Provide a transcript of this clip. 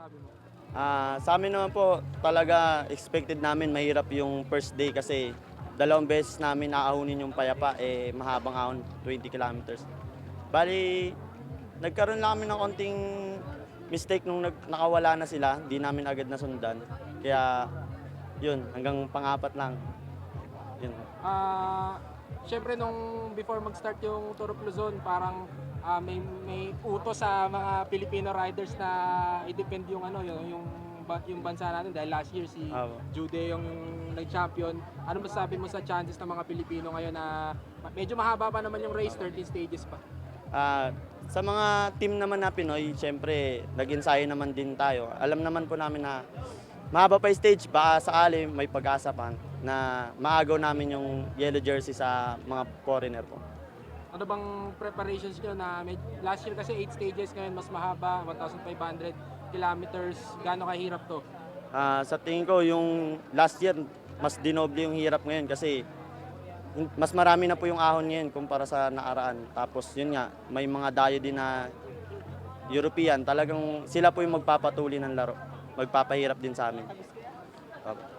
masasabi mo? Sa amin naman po, talaga expected namin mahirap yung first day kasi dalawang beses namin aahunin yung payapa, mahabang ahon, 20 kilometers. Bali, nagkaroon lang kami ng konting mistake nung nakawala na sila, hindi namin agad nasundan. Kaya yun, hanggang pang-apat lang. Yun. Ah, Siyempre nung before mag-start yung Tour of Luzon, parang may utos sa mga Filipino riders na i-defend yung yung bansa natin dahil last year si Opo. Jude yung nag-champion. Ano masasabi mo sa chances ng mga Pilipino ngayon na medyo mahaba pa naman yung race, 13 stages pa? Sa mga team naman na Pinoy, siyempre nag-ensayo naman din tayo. Alam naman po namin na mahaba pa yung stage, baka sakali may pag-asa pa na maagaw namin yung yellow jersey sa mga foreigner po. Ano bang preparations nyo na last year kasi 8 stages, ngayon mas mahaba, 1,500 kilometers. Gaano kahirap to? Sa tingin ko, yung last year, mas dinoble yung hirap ngayon kasi mas marami na po yung ahon ngayon kumpara sa nakaraan. Tapos yun nga, may mga dayo din na European, talagang sila po yung magpapatuli ng laro. Magpapahirap din sa amin. Opo.